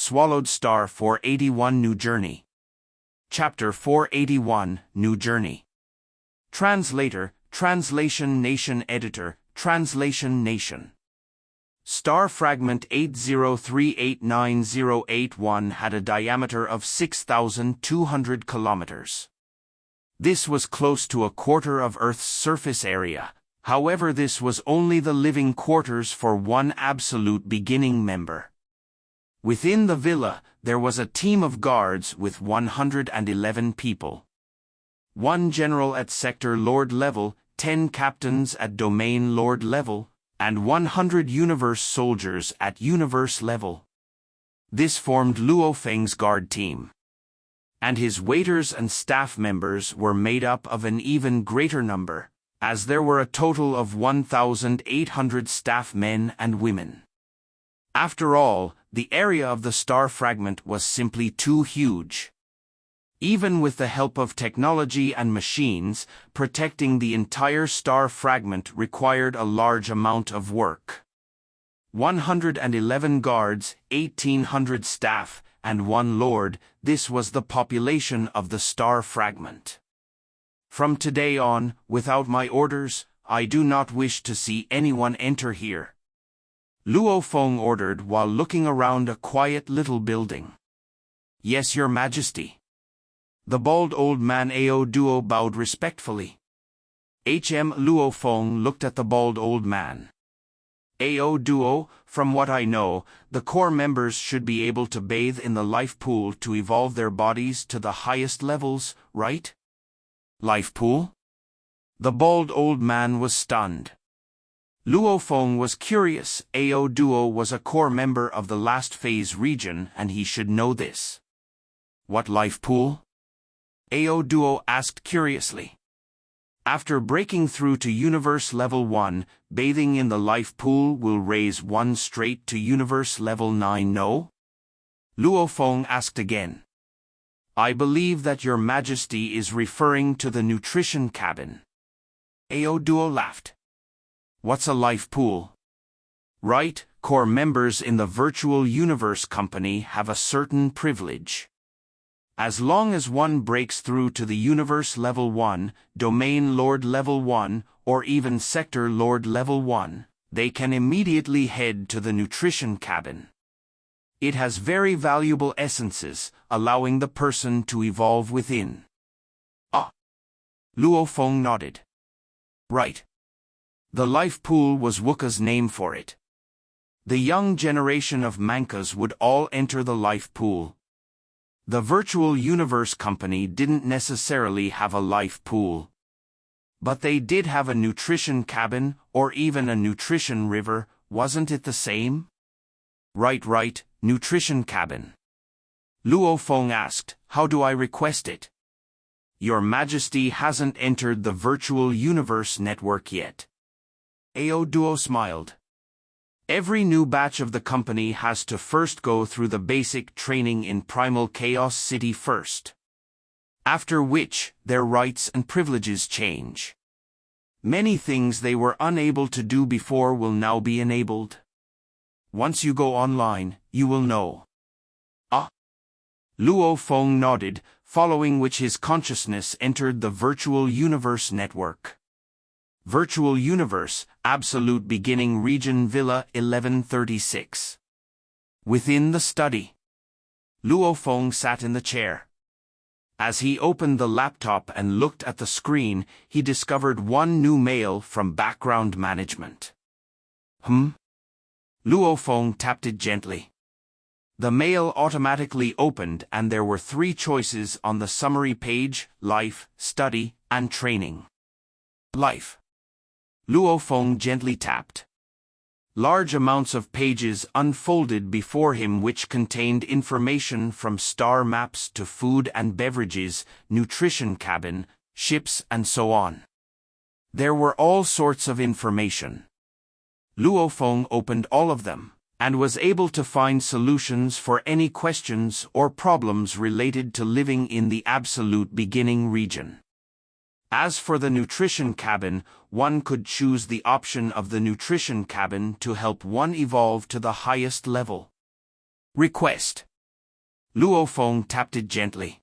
Swallowed Star 481 New Journey. Chapter 481 New Journey. Translator, Translation Nation Editor, Translation Nation. Star fragment 803898081 had a diameter of 6,200 kilometers. This was close to a quarter of Earth's surface area. However, this was only the living quarters for one absolute beginning member. Within the villa, there was a team of guards with 111 people. 1 general at sector lord level, 10 captains at domain lord level, and 100 universe soldiers at universe level. This formed Luo Feng's guard team. And his waiters and staff members were made up of an even greater number, as there were a total of 1,800 staff men and women. After all, the area of the star fragment was simply too huge. Even with the help of technology and machines, protecting the entire star fragment required a large amount of work. 111 guards, 1,800 staff, and 1 lord, this was the population of the star fragment. From today on, without my orders, I do not wish to see anyone enter here, Luo Feng ordered while looking around a quiet little building. Yes, Your Majesty. The bald old man Ao Duo bowed respectfully. Luo Feng looked at the bald old man. Ao Duo, from what I know, the core members should be able to bathe in the life pool to evolve their bodies to the highest levels, right? Life pool? The bald old man was stunned. Luo Feng was curious. Ao Duo was a core member of the last phase region and he should know this. What life pool? Ao Duo asked curiously. After breaking through to Universe Level 1, bathing in the life pool will raise one straight to Universe Level 9, no? Luo Feng asked again. I believe that Your Majesty is referring to the nutrition cabin. Ao Duo laughed. What's a life pool? Right, core members in the Virtual Universe Company have a certain privilege. As long as one breaks through to the Universe Level 1, Domain Lord Level 1, or even Sector Lord Level 1, they can immediately head to the nutrition cabin. It has very valuable essences, allowing the person to evolve within. Ah! Luo Feng nodded. Right. The life pool was Wuka's name for it. The young generation of Mankas would all enter the life pool. The Virtual Universe Company didn't necessarily have a life pool. But they did have a nutrition cabin, or even a nutrition river, wasn't it the same? Right, nutrition cabin. Luo Feng asked, how do I request it? Your Majesty hasn't entered the Virtual Universe Network yet. Ao Duo smiled. Every new batch of the company has to first go through the basic training in Primal Chaos City first. After which, their rights and privileges change. Many things they were unable to do before will now be enabled. Once you go online, you will know. Ah! Luo Feng nodded, following which his consciousness entered the Virtual Universe Network. Virtual Universe, Absolute Beginning Region Villa 1136. Within the study, Luo Feng sat in the chair. As he opened the laptop and looked at the screen, he discovered one new mail from background management. Luo Feng tapped it gently. The mail automatically opened and there were 3 choices on the summary page: life, study, and training. Life. Luo Feng gently tapped. Large amounts of pages unfolded before him which contained information from star maps to food and beverages, nutrition cabin, ships and so on. There were all sorts of information. Luo Feng opened all of them, and was able to find solutions for any questions or problems related to living in the Absolute Beginning region. As for the nutrition cabin, one could choose the option of the nutrition cabin to help one evolve to the highest level. Request. Luo Feng tapped it gently.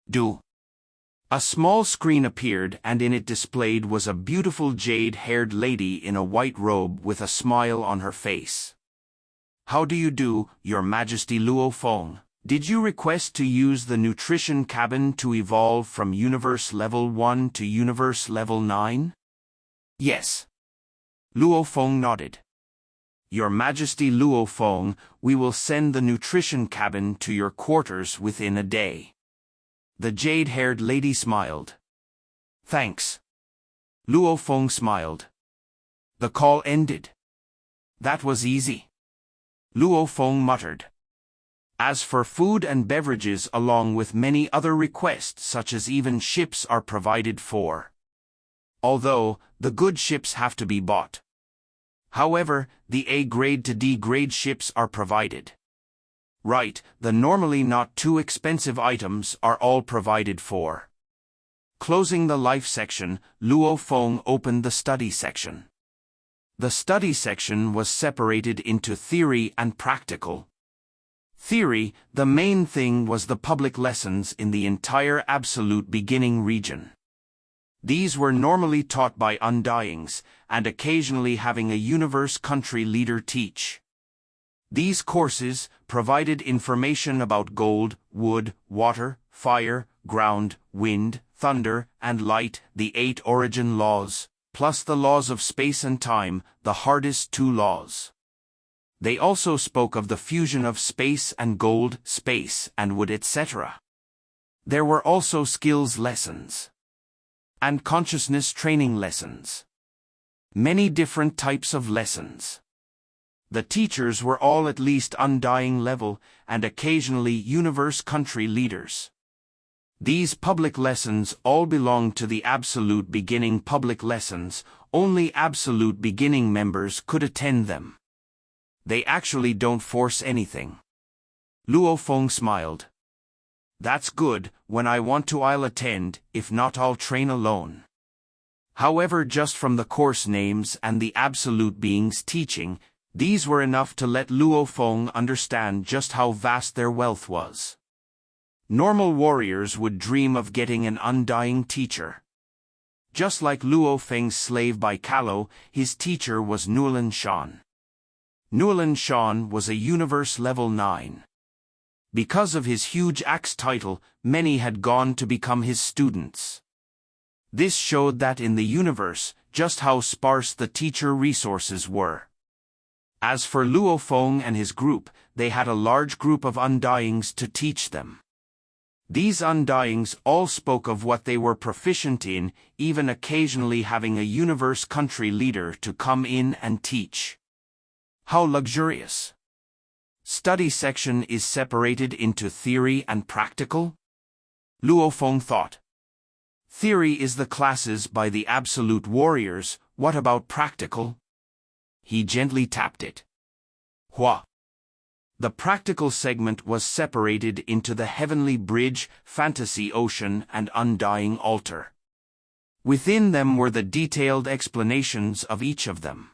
Do. A small screen appeared, and in it displayed was a beautiful jade-haired lady in a white robe with a smile on her face. How do you do, Your Majesty Luo Feng? Did you request to use the nutrition cabin to evolve from Universe Level 1 to Universe Level 9? Yes. Luo Feng nodded. Your Majesty Luo Feng, we will send the nutrition cabin to your quarters within a day. The jade-haired lady smiled. Thanks. Luo Feng smiled. The call ended. That was easy. Luo Feng muttered. As for food and beverages, along with many other requests such as even ships are provided for. Although, the good ships have to be bought. However, the A-grade to D-grade ships are provided. Right, the normally not too expensive items are all provided for. Closing the life section, Luo Feng opened the study section. The study section was separated into theory and practical. Theory, the main thing was the public lessons in the entire Absolute Beginning region. These were normally taught by Undyings, and occasionally having a universe country leader teach. These courses provided information about gold, wood, water, fire, ground, wind, thunder, and light, the 8 origin laws, plus the laws of space and time, the hardest 2 laws. They also spoke of the fusion of space and gold, space and wood, etc. There were also skills lessons. And consciousness training lessons. Many different types of lessons. The teachers were all at least Undying level, and occasionally universe country leaders. These public lessons all belonged to the Absolute Beginning public lessons, only Absolute Beginning members could attend them. They actually don't force anything. Luo Feng smiled. That's good, when I want to I'll attend, if not I'll train alone. However, just from the course names and the Absolute Being's teaching, these were enough to let Luo Feng understand just how vast their wealth was. Normal warriors would dream of getting an Undying teacher. Just like Luo Feng's slave by Kalo, his teacher was Nulan Shan. Nulan Shan was a Universe Level 9. Because of his huge axe title, many had gone to become his students. This showed that in the universe, just how sparse the teacher resources were. As for Luo Feng and his group, they had a large group of Undyings to teach them. These Undyings all spoke of what they were proficient in, even occasionally having a universe country leader to come in and teach. How luxurious! Study section is separated into theory and practical? Luo Feng thought. Theory is the classes by the Absolute Warriors, what about practical? He gently tapped it. Hua. The practical segment was separated into the Heavenly Bridge, Fantasy Ocean, and Undying Altar. Within them were the detailed explanations of each of them.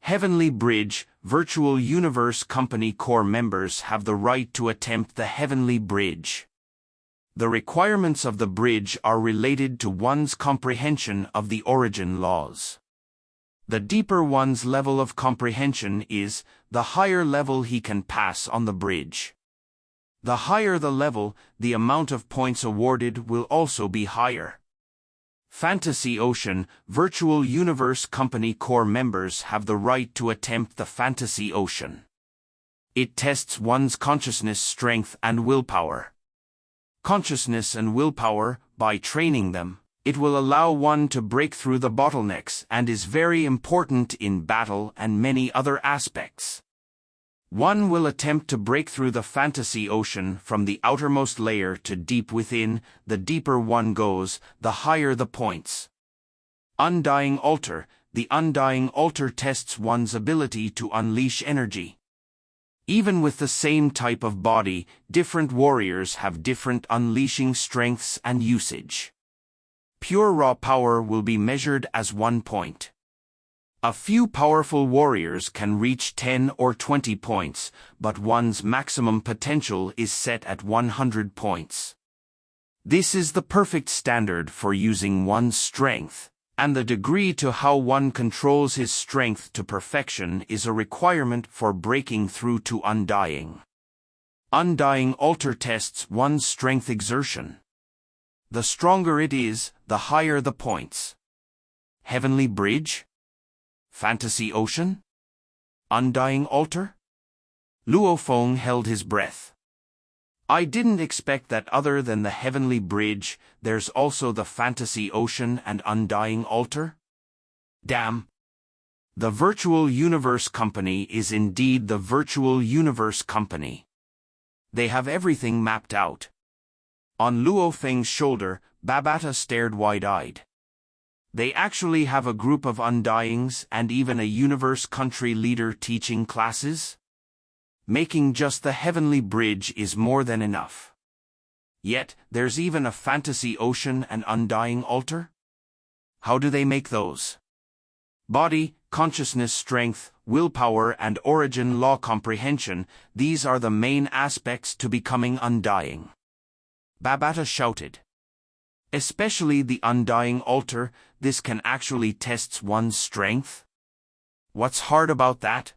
Heavenly Bridge, Virtual Universe Company core members have the right to attempt the Heavenly Bridge. The requirements of the bridge are related to one's comprehension of the origin laws. The deeper one's level of comprehension is, the higher level he can pass on the bridge. The higher the level, the amount of points awarded will also be higher. Fantasy Ocean, Virtual Universe Company core members have the right to attempt the Fantasy Ocean. It tests one's consciousness strength and willpower. Consciousness and willpower, by training them, it will allow one to break through the bottlenecks and is very important in battle and many other aspects. One will attempt to break through the Fantasy Ocean from the outermost layer to deep within. The deeper one goes, the higher the points. Undying Altar. The Undying Altar tests one's ability to unleash energy. Even with the same type of body, different warriors have different unleashing strengths and usage. Pure raw power will be measured as 1 point. A few powerful warriors can reach 10 or 20 points, but one's maximum potential is set at 100 points. This is the perfect standard for using one's strength, and the degree to how one controls his strength to perfection is a requirement for breaking through to Undying. Undying Altar tests one's strength exertion. The stronger it is, the higher the points. Heavenly Bridge? Fantasy Ocean? Undying Altar? Luo Feng held his breath. I didn't expect that other than the Heavenly Bridge, there's also the Fantasy Ocean and Undying Altar? Damn! The Virtual Universe Company is indeed the Virtual Universe Company. They have everything mapped out. On Luo Feng's shoulder, Babata stared wide-eyed. They actually have a group of Undyings and even a universe country leader teaching classes? Making just the Heavenly Bridge is more than enough. Yet, there's even a Fantasy Ocean and Undying Altar? How do they make those? Body, consciousness, strength, willpower, and origin law comprehension, these are the main aspects to becoming Undying. Babata shouted. Especially the Undying Altar, this can actually test one's strength? What's hard about that?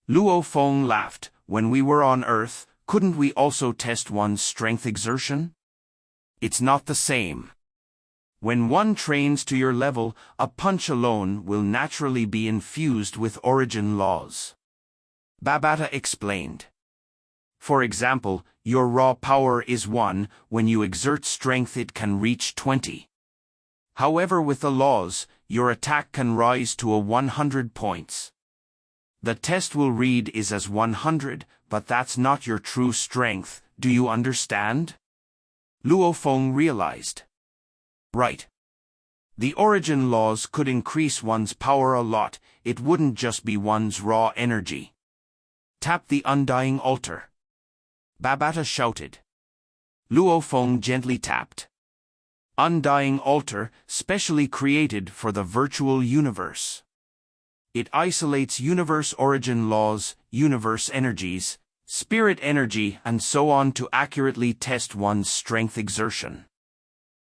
Luo Feng laughed. When we were on Earth, couldn't we also test one's strength exertion? It's not the same. When one trains to your level, a punch alone will naturally be infused with origin laws. Babata explained. For example, your raw power is 1, when you exert strength it can reach 20. However, with the laws, your attack can rise to a 100 points. The test will read is as 100, but that's not your true strength, do you understand? Luo Feng realized. Right. The origin laws could increase one's power a lot, it wouldn't just be one's raw energy. Tap the Undying Altar. Babata shouted. Luo Feng gently tapped. Undying Altar, specially created for the virtual universe. It isolates universe origin laws, universe energies, spirit energy, and so on to accurately test one's strength exertion.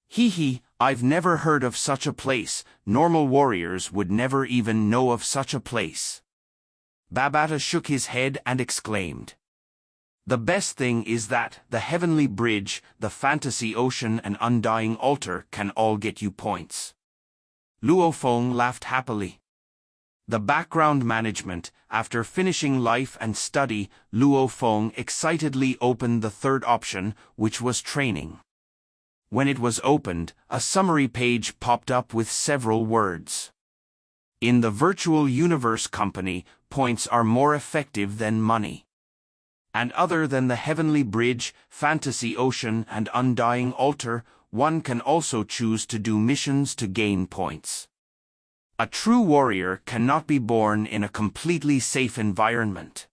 Hee, I've never heard of such a place, normal warriors would never even know of such a place. Babata shook his head and exclaimed. The best thing is that the Heavenly Bridge, the Fantasy Ocean and Undying Altar can all get you points. Luo Feng laughed happily. The background management, after finishing life and study, Luo Feng excitedly opened the third option, which was training. When it was opened, a summary page popped up with several words. In the Virtual Universe Company, points are more effective than money. And other than the Heavenly Bridge, Fantasy Ocean and Undying Altar, one can also choose to do missions to gain points. A true warrior cannot be born in a completely safe environment.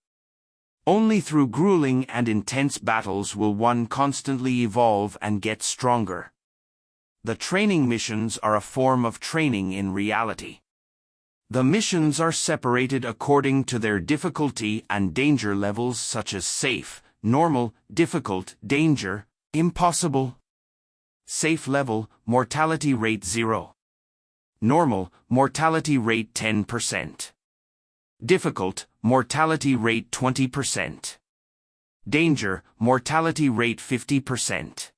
Only through grueling and intense battles will one constantly evolve and get stronger. The training missions are a form of training in reality. The missions are separated according to their difficulty and danger levels such as safe, normal, difficult, danger, impossible. Safe level, mortality rate 0. Normal, mortality rate 10%. Difficult, mortality rate 20%. Danger, mortality rate 50%.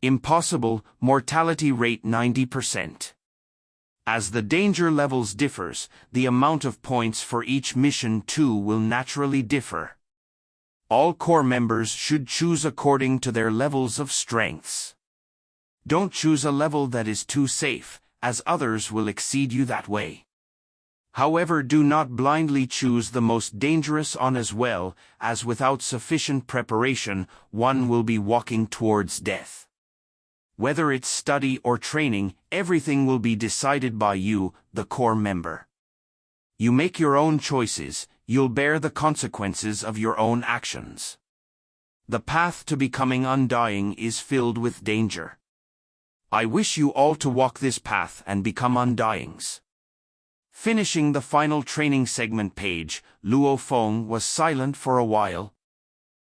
Impossible, mortality rate 90%. As the danger levels differs, the amount of points for each mission too will naturally differ. All core members should choose according to their levels of strengths. Don't choose a level that is too safe, as others will exceed you that way. However, do not blindly choose the most dangerous on as well, as without sufficient preparation, one will be walking towards death. Whether it's study or training, everything will be decided by you, the core member. You make your own choices, you'll bear the consequences of your own actions. The path to becoming Undying is filled with danger. I wish you all to walk this path and become Undyings. Finishing the final training segment page, Luo Feng was silent for a while,